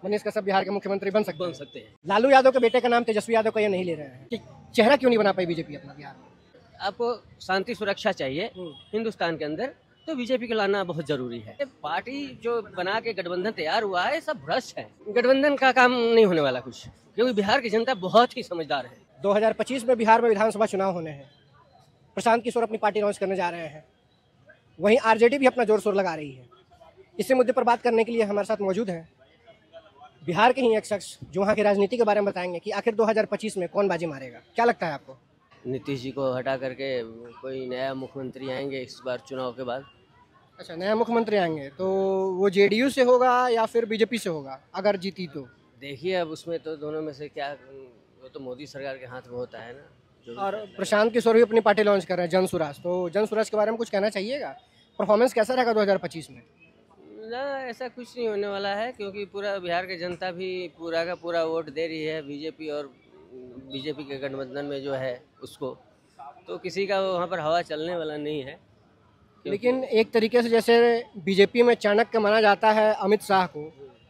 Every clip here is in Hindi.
मनीष कश्यप बिहार के मुख्यमंत्री बन सकते हैं। लालू यादव के बेटे का नाम तेजस्वी यादव का ये नहीं ले रहे हैं कि चेहरा क्यों नहीं बना पाई बीजेपी अपना बिहार में? आपको शांति सुरक्षा चाहिए हिंदुस्तान के अंदर, तो बीजेपी को लाना बहुत जरूरी है। पार्टी जो बना के गठबंधन तैयार हुआ है सब भ्रष्ट है। गठबंधन का काम नहीं होने वाला कुछ, क्योंकि बिहार की जनता बहुत ही समझदार है। 2025 में बिहार में विधानसभा चुनाव होने हैं। प्रशांत किशोर अपनी पार्टी लॉन्च करने जा रहे हैं, वहीं आरजेडी भी अपना जोर शोर लगा रही है। इसी मुद्दे पर बात करने के लिए हमारे साथ मौजूद हैं बिहार के ही एक शख्स जो वहाँ की राजनीति के बारे में बताएंगे कि आखिर 2025 में कौन बाजी मारेगा। क्या लगता है आपको? नीतीश जी को हटा करके कोई नया मुख्यमंत्री आएंगे इस बार चुनाव के बाद। अच्छा, नया मुख्यमंत्री आएंगे तो वो जेडीयू से होगा या फिर बीजेपी से होगा अगर जीती तो? देखिए अब उसमें तो दोनों में से क्या, वो तो मोदी सरकार के हाथ में होता है ना। और प्रशांत किशोर भी अपनी पार्टी लॉन्च कर रहे हैं जन स्वराज, तो जन स्वराज के बारे में कुछ कहना चाहिएगा? परफॉर्मेंस कैसा रहेगा 2025 में? ना, ऐसा कुछ नहीं होने वाला है, क्योंकि पूरा बिहार की जनता भी पूरा का पूरा वोट दे रही है बीजेपी और बीजेपी के गठबंधन में जो है उसको, तो किसी का वहाँ पर हवा चलने वाला नहीं है। लेकिन एक तरीके से जैसे बीजेपी में चाणक्य माना जाता है अमित शाह को,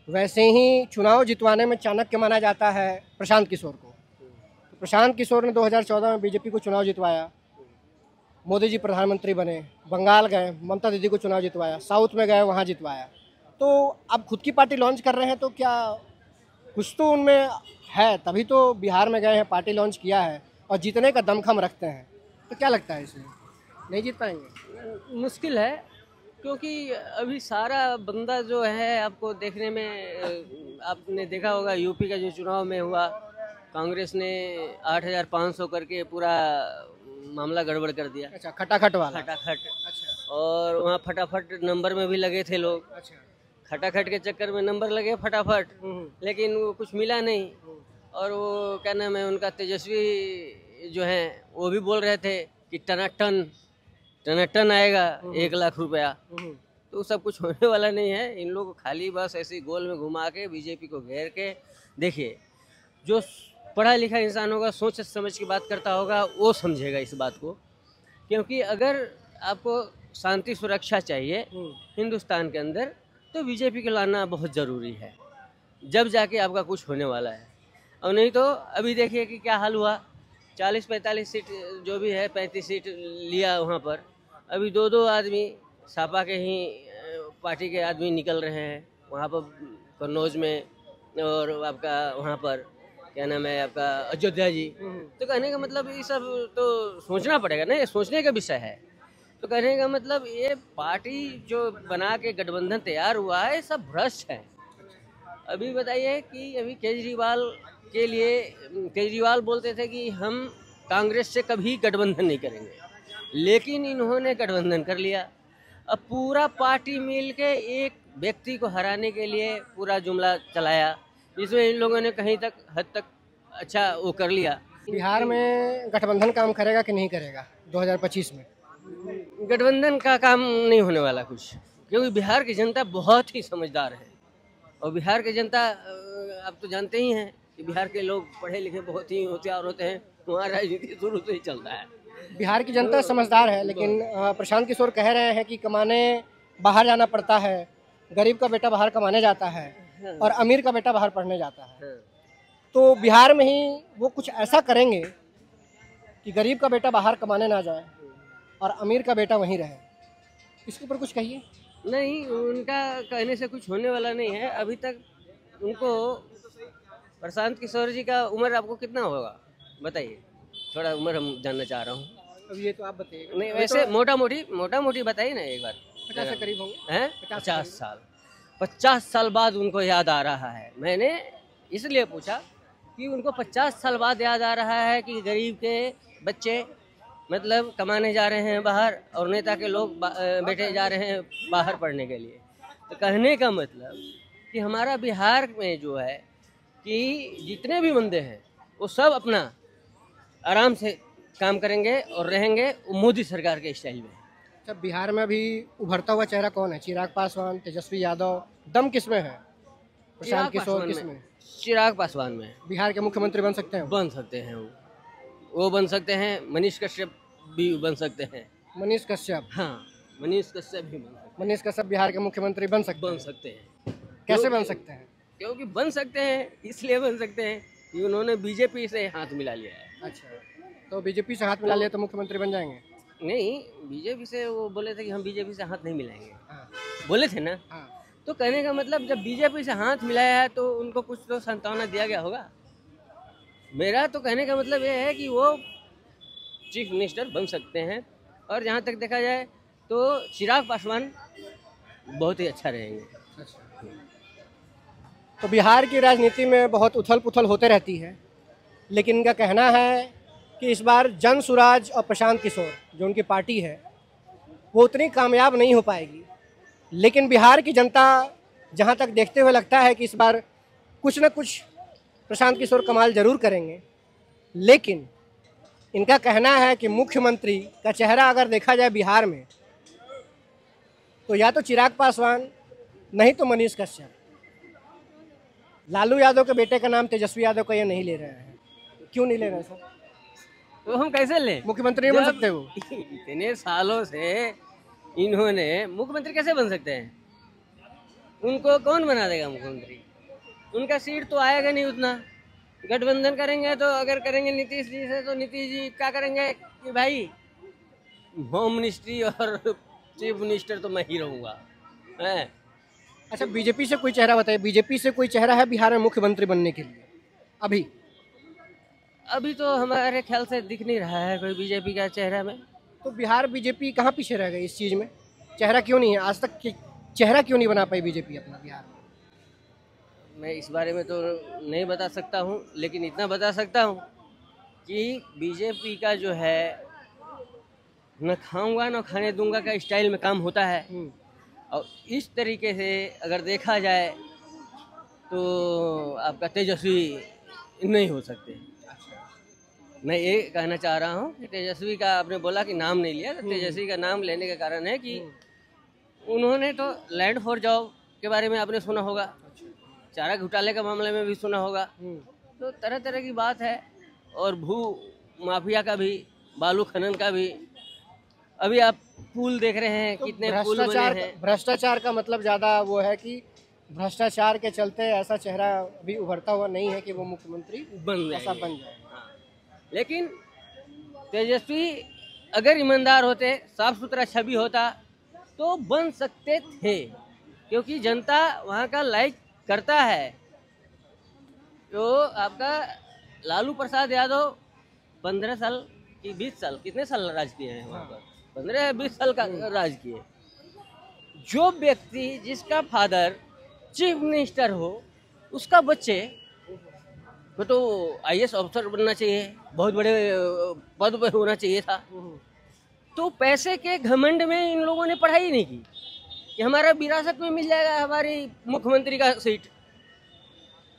वैसे ही चुनाव जितवाने में चाणक्य माना जाता है प्रशांत किशोर को। तो प्रशांत किशोर ने 2014 में बीजेपी को चुनाव जितवाया, मोदी जी प्रधानमंत्री बने, बंगाल गए, ममता दीदी को चुनाव जितवाया, साउथ में गए वहाँ जितवाया। तो अब खुद की पार्टी लॉन्च कर रहे हैं, तो क्या कुछ तो उनमें है, तभी तो बिहार में गए हैं, पार्टी लॉन्च किया है और जीतने का दमखम रखते हैं। तो क्या लगता है इसमें नहीं जीत पाएंगे? मुश्किल है, क्योंकि अभी सारा बंदा जो है आपको देखने में, आपने देखा होगा यूपी का जो चुनाव में हुआ, कांग्रेस ने 8,500 करके पूरा मामला गड़बड़ कर दिया। अच्छा, खटाखट वाला? खटाखट। अच्छा। और वहाँ फटाफट नंबर में भी लगे थे लोग। अच्छा। खटाखट के चक्कर में नंबर लगे फटाफट, लेकिन वो कुछ मिला नहीं। और वो क्या नाम है उनका, तेजस्वी जो है, वो भी बोल रहे थे कि टनाटन आएगा 1 लाख रुपया। तो सब कुछ होने वाला नहीं है। इन लोगों को खाली बस ऐसे गोल में घुमा के बीजेपी को घेर के, देखिए जो पढ़ा लिखा इंसान होगा, सोच समझ की बात करता होगा, वो समझेगा इस बात को। क्योंकि अगर आपको शांति सुरक्षा चाहिए हिंदुस्तान के अंदर, तो बीजेपी को लाना बहुत ज़रूरी है, जब जाके आपका कुछ होने वाला है। और नहीं तो अभी देखिए कि क्या हाल हुआ, 40-45 सीट जो भी है, 35 सीट लिया वहाँ पर। अभी 2-2 आदमी सपा के ही पार्टी के आदमी निकल रहे हैं वहाँ पर कन्नौज में, और आपका वहाँ पर क्या नाम है आपका अयोध्या जी। तो कहने का मतलब ये सब तो सोचना पड़ेगा ना, ये सोचने का विषय है। तो कहने का मतलब ये पार्टी जो बना के गठबंधन तैयार हुआ है सब भ्रष्ट है। अभी बताइए कि अभी केजरीवाल के लिए, केजरीवाल बोलते थे कि हम कांग्रेस से कभी गठबंधन नहीं करेंगे, लेकिन इन्होंने गठबंधन कर लिया। अब पूरा पार्टी मिल के एक व्यक्ति को हराने के लिए पूरा जुमला चलाया, जिसमें इन लोगों ने कहीं तक हद तक अच्छा वो कर लिया। बिहार में गठबंधन काम करेगा कि नहीं करेगा 2025 में? गठबंधन का काम नहीं होने वाला कुछ, क्योंकि बिहार की जनता बहुत ही समझदार है। और बिहार की जनता, आप तो जानते ही हैं कि बिहार के लोग पढ़े लिखे बहुत ही होशियार होते हैं, वहाँ राजनीति शुरू से ही चलता है। बिहार की जनता समझदार है, लेकिन प्रशांत किशोर कह रहे हैं कि कमाने बाहर जाना पड़ता है, गरीब का बेटा बाहर कमाने जाता है और अमीर का बेटा बाहर पढ़ने जाता है। तो बिहार में ही वो कुछ ऐसा करेंगे कि गरीब का बेटा बाहर कमाने ना जाए और अमीर का बेटा वहीं रहे। इसके ऊपर कुछ कहिए। नहीं, उनका कहने से कुछ होने वाला नहीं है। अभी तक उनको, प्रशांत किशोर जी का उम्र आपको कितना होगा बताइए, थोड़ा उम्र हम जानना चाह रहा हूँ। अब ये तो आप बताइए। नहीं, वैसे मोटा मोटी बताइए ना एक बार। 50 के करीब होंगे हैं? 50 साल बाद उनको याद आ रहा है। मैंने इसलिए पूछा कि उनको 50 साल बाद याद आ रहा है कि गरीब के बच्चे मतलब कमाने जा रहे हैं बाहर, और नेता के लोग बेटे जा रहे हैं बाहर पढ़ने के लिए। तो कहने का मतलब कि हमारा बिहार में जो है कि जितने भी बंदे हैं वो सब अपना आराम से काम करेंगे और रहेंगे मोदी सरकार के स्टाइल में। अच्छा, बिहार में अभी उभरता हुआ चेहरा कौन है? चिराग पासवान, तेजस्वी यादव, दम किसमें है? प्रशांत किशोर किसमें? चिराग पासवान में। बिहार के मुख्यमंत्री बन सकते हैं? बन सकते हैं वो बन सकते हैं। मनीष कश्यप भी बन सकते हैं। मनीष कश्यप? हाँ, मनीष कश्यप भी बन सकते हैं। मनीष कश्यप बिहार के मुख्यमंत्री बन सकते हैं? हैं। कैसे बन सकते हैं? क्योंकि बन सकते हैं, इसलिए बन सकते हैं कि उन्होंने बीजेपी से हाथ मिला लिया है। अच्छा, तो बीजेपी से हाथ मिला लिया तो मुख्यमंत्री बन जाएंगे? नहीं, बीजेपी से वो बोले थे कि हम बीजेपी से हाथ नहीं मिलाएंगे, हाँ बोले थे ना। हाँ। तो कहने का मतलब जब बीजेपी से हाथ मिलाया है तो उनको कुछ तो सांत्वना दिया गया होगा। मेरा तो कहने का मतलब ये है कि वो चीफ मिनिस्टर बन सकते हैं, और जहाँ तक देखा जाए तो चिराग पासवान बहुत ही अच्छा रहेंगे। अच्छा, तो बिहार की राजनीति में बहुत उथल पुथल होते रहती है, लेकिन इनका कहना है कि इस बार जन सुराज और प्रशांत किशोर जो उनकी पार्टी है वो उतनी कामयाब नहीं हो पाएगी। लेकिन बिहार की जनता जहाँ तक देखते हुए लगता है कि इस बार कुछ न कुछ प्रशांत किशोर कमाल जरूर करेंगे। लेकिन इनका कहना है कि मुख्यमंत्री का चेहरा अगर देखा जाए बिहार में तो या तो चिराग पासवान, नहीं तो मनीष कश्यप। लालू यादव के बेटे का नाम तेजस्वी यादव का ये नहीं ले रहे हैं। क्यों नहीं ले रहे हैं सर? तो हम कैसे लें? मुख्यमंत्री नहीं बन जब सकते वो? इतने सालों से इन्होंने मुख्यमंत्री कैसे बन सकते हैं? उनको कौन बना देगा मुख्यमंत्री? उनका सीट तो आएगा नहीं उतना। गठबंधन करेंगे तो अगर करेंगे नीतीश जी से तो नीतीश जी क्या करेंगे कि भाई होम मिनिस्ट्री और चीफ मिनिस्टर तो मैं ही रहूँगा। अच्छा, बीजेपी से कोई चेहरा बताइए, बीजेपी से कोई चेहरा है बिहार में मुख्यमंत्री बनने के लिए? अभी तो हमारे ख्याल से दिख नहीं रहा है कोई बीजेपी का चेहरा में। तो बिहार बीजेपी कहाँ पीछे रह गई इस चीज़ में? चेहरा क्यों नहीं है आज तक? चेहरा क्यों नहीं बना पाई बीजेपी अपना बिहार में? मैं इस बारे में तो नहीं बता सकता हूँ, लेकिन इतना बता सकता हूँ कि बीजेपी का जो है न खाऊंगा न खाने दूंगा का स्टाइल में काम होता है। और इस तरीके से अगर देखा जाए तो आपका तेजस्वी नहीं हो सकते। मैं ये कहना चाह रहा हूँ कि तेजस्वी का आपने बोला कि नाम नहीं लिया, तो तेजस्वी का नाम लेने का कारण है कि उन्होंने तो लैंड फॉर जॉब के बारे में आपने सुना होगा, चारा घोटाले के मामले में भी सुना होगा। तो तरह तरह की बात है, और भू माफिया का भी, बालू खनन का भी। अभी आप पुल देख रहे हैं, तो कितने पुल बने हैं। भ्रष्टाचार का मतलब ज़्यादा वो है कि भ्रष्टाचार के चलते ऐसा चेहरा भी उभरता हुआ नहीं है कि वो मुख्यमंत्री ऐसा बन जाए। हाँ। लेकिन तेजस्वी अगर ईमानदार होते, साफ सुथरा छवि होता तो बन सकते थे, क्योंकि जनता वहाँ का लाइक करता है। तो आपका लालू प्रसाद यादव 15 साल कि 20 साल, कितने साल राज किए हैं वहाँ पर? 15-20 साल का राज किए। जो व्यक्ति जिसका फादर चीफ मिनिस्टर हो, उसका बच्चे को तो IAS अफसर बनना चाहिए, बहुत बड़े पद पर होना चाहिए था। तो पैसे के घमंड में इन लोगों ने पढ़ाई नहीं की कि हमारा विरासत में मिल जाएगा हमारी मुख्यमंत्री का सीट।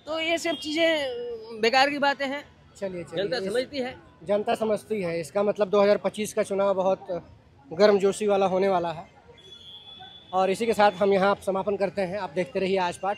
तो ये सब चीज़ें बेकार की बातें हैं। चलिए जनता समझती है, जनता समझती है। इसका मतलब 2025 का चुनाव बहुत गर्मजोशी वाला होने वाला है। और इसी के साथ हम यहाँ समापन करते हैं। आप देखते रहिए आज पाठ।